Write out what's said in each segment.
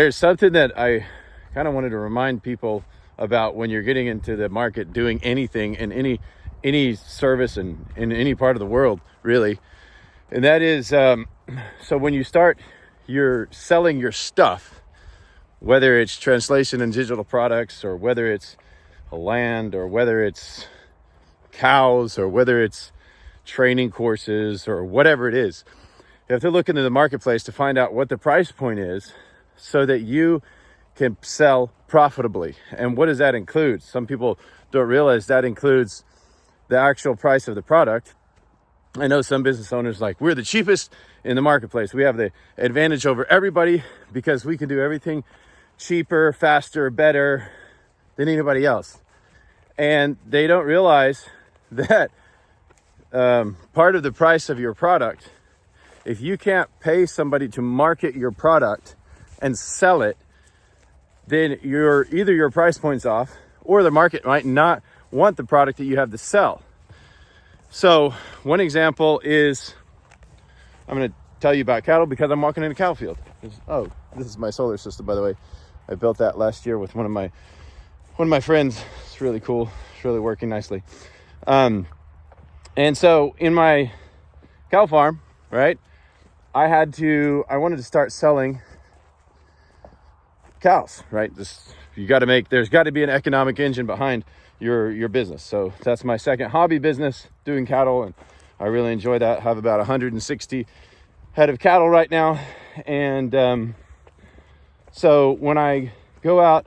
There's something that I kind of wanted to remind people about when you're getting into the market, doing anything in any service in any part of the world, really. And that is, so when you start, you're selling your stuff, whether it's translation and digital products, or whether it's land, or whether it's cows, or whether it's training courses, or whatever it is. You have to look into the marketplace to find out what the price point is so that you can sell profitably. And what does that include? Some people don't realize that includes the actual price of the product. I know some business owners like, we're the cheapest in the marketplace. We have the advantage over everybody because we can do everything cheaper, faster, better than anybody else. And they don't realize that part of the price of your product, if you can't pay somebody to market your product and sell it, then either your price point's off, or the market might not want the product that you have to sell. So one example is, I'm going to tell you about cattle because I'm walking in a cattle field. This is my solar system, by the way. I built that last year with one of my friends. It's really cool. It's really working nicely. And so in my cow farm, right, I wanted to start selling cows, right? There's got to be an economic engine behind your business. So that's my second hobby business, doing cattle, and I really enjoy that. I have about 160 head of cattle right now. And so when I go out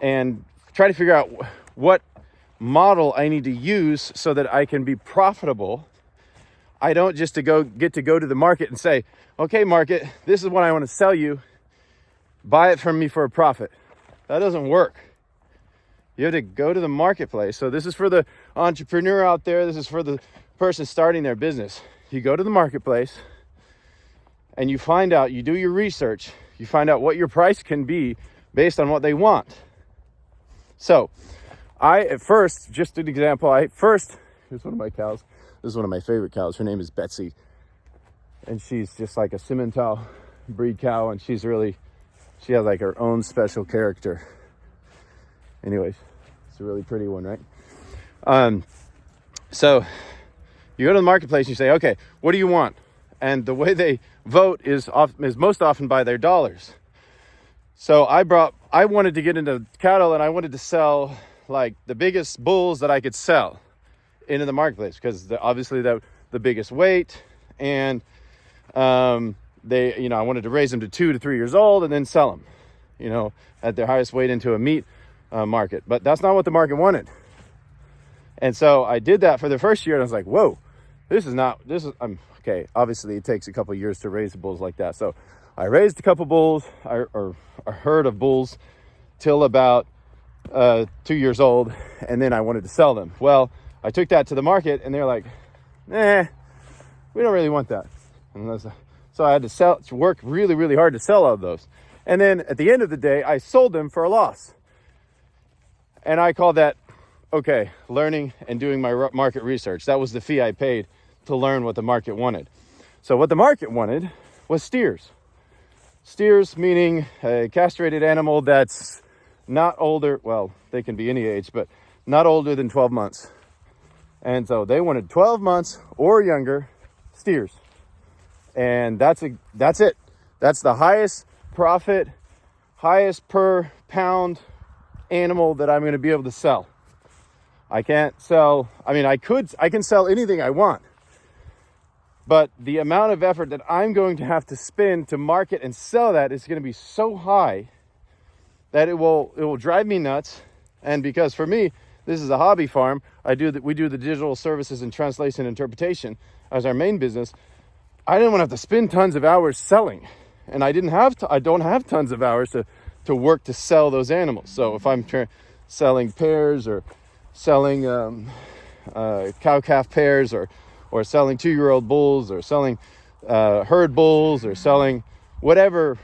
and try to figure out what model I need to use so that I can be profitable, I don't just get to go to the market and say, okay, market, this is what I want to sell you. Buy it from me for a profit. That doesn't work. You have to go to the marketplace. So this is for the entrepreneur out there. This is for the person starting their business. You go to the marketplace and you do your research. You find out what your price can be based on what they want. So just an example, here's one of my cows. This is one of my favorite cows. Her name is Betsy. And she's just like a Simmental breed cow. And she has like her own special character. Anyways, it's a really pretty one, right? So you go to the marketplace and you say, okay, what do you want? And the way they vote is most often by their dollars. So I wanted to get into cattle, and I wanted to sell like the biggest bulls that I could sell into the marketplace because obviously the biggest weight, and I wanted to raise them to 2 to 3 years old and then sell them, at their highest weight into a meat market. But that's not what the market wanted. And so I did that for the first year, and I was like, whoa, okay. Obviously it takes a couple of years to raise bulls like that. So I raised a couple bulls, or a herd of bulls, till about 2 years old. And then I wanted to sell them. Well, I took that to the market and they're like, we don't really want that. So I had to work really, really hard to sell all of those. And then at the end of the day, I sold them for a loss. And I call that, okay, learning and doing my market research. That was the fee I paid to learn what the market wanted. So what the market wanted was steers. Steers meaning a castrated animal that's not older, well, they can be any age, but not older than 12 months. And so they wanted 12 months or younger steers. And that's it. That's the highest profit, highest per pound animal that I'm going to be able to sell. I can sell anything I want. But the amount of effort that I'm going to have to spend to market and sell that is going to be so high that it will drive me nuts. And because for me, this is a hobby farm, we do the digital services and translation interpretation as our main business. I didn't want to have to spend tons of hours selling, and I don't have tons of hours to work to sell those animals. So if I'm selling pairs, or selling cow-calf pairs, or selling 2-year-old bulls, or selling herd bulls, or selling whatever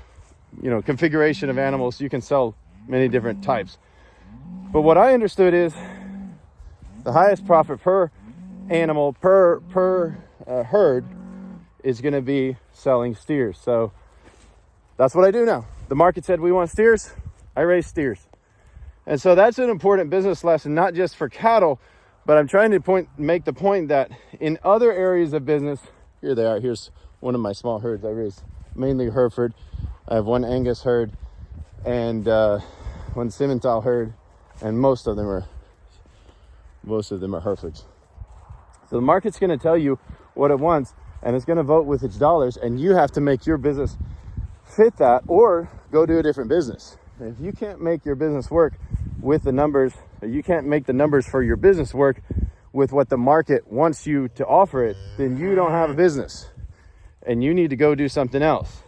configuration of animals, you can sell many different types. But what I understood is the highest profit per animal, per herd, is going to be selling steers. So that's what I do now. the market said we want steers, I raised steers. And so that's an important business lesson, not just for cattle, but I'm trying to make the point that in other areas of business, here they are. Here's one of my small herds. I raise mainly Hereford. I have one Angus herd and one Simmental herd, and most of them are Herefords. So the market's going to tell you what it wants, and it's going to vote with its dollars, and you have to make your business fit that or go do a different business. If you can't make your business work with the numbers, or you can't make the numbers for your business work with what the market wants you to offer it, then you don't have a business, and you need to go do something else.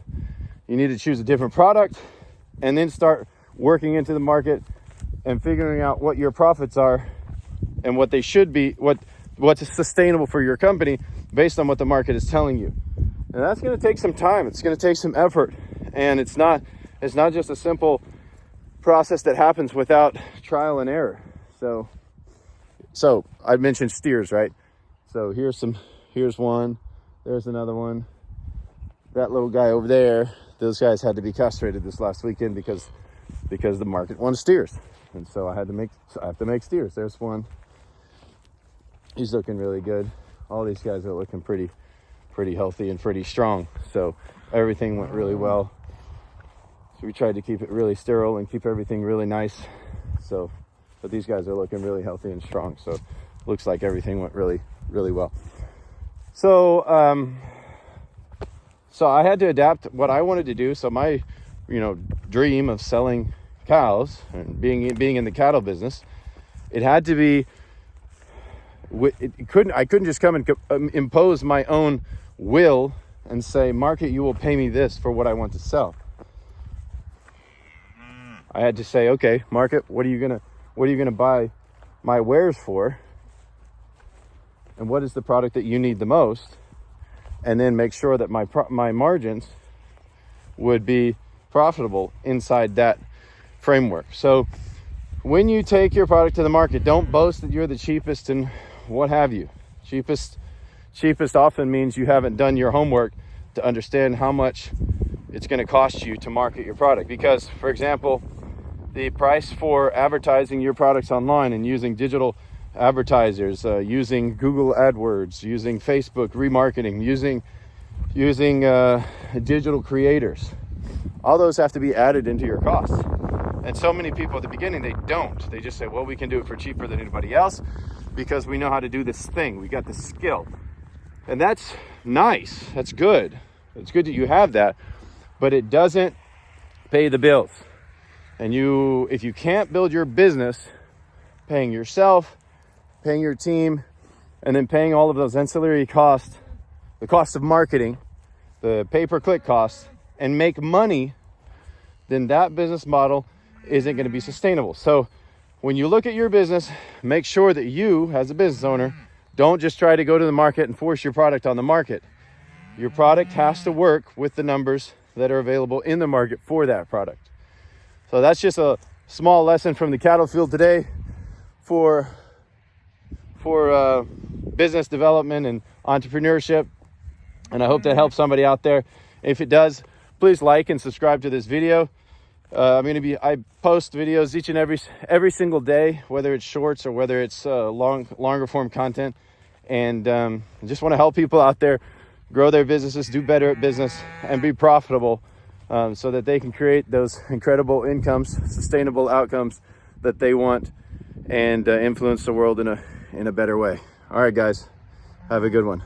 You need to choose a different product and then start working into the market and figuring out what your profits are and what they should be, what's sustainable for your company based on what the market is telling you. And that's going to take some time. It's going to take some effort. And it's not just a simple process that happens without trial and error. So I mentioned steers, right? So here's one, there's another one. That little guy over there, those guys had to be castrated this last weekend because the market wanted steers. And so I have to make steers. There's one. He's looking really good. All these guys are looking pretty healthy and pretty strong. So everything went really well. So we tried to keep it really sterile and keep everything really nice. But these guys are looking really healthy and strong. So looks like everything went really, really well. So I had to adapt what I wanted to do. So my, dream of selling cows and being in the cattle business, it had to be. I couldn't just come and impose my own will and say, market, you will pay me this for what I want to sell. I had to say, okay, market, what are you gonna buy my wares for? And what is the product that you need the most? And then make sure that my margins would be profitable inside that framework. So when you take your product to the market, don't boast that you're the cheapest and what have you. Cheapest often means you haven't done your homework to understand how much it's going to cost you to market your product. Because, for example, the price for advertising your products online and using digital advertisers, using Google AdWords, using Facebook remarketing, using digital creators, all those have to be added into your costs. And so many people at the beginning, they don't. They just say, well, we can do it for cheaper than anybody else because we know how to do this thing. We got the skill. And that's nice. That's good. It's good that you have that, but it doesn't pay the bills. And if you can't build your business paying yourself, paying your team, and then paying all of those ancillary costs, the cost of marketing, the pay-per-click costs, and make money, then that business model isn't going to be sustainable. So when you look at your business, make sure that you, as a business owner, don't just try to go to the market and force your product on the market. Your product has to work with the numbers that are available in the market for that product. So that's just a small lesson from the cattle field today for business development and entrepreneurship. And I hope that helps somebody out there. If it does, please like and subscribe to this video. I post videos each and every single day, whether it's shorts or whether it's longer form content. And I just want to help people out there grow their businesses, do better at business, and be profitable so that they can create those incredible incomes, sustainable outcomes that they want, and influence the world in a better way. All right, guys, have a good one.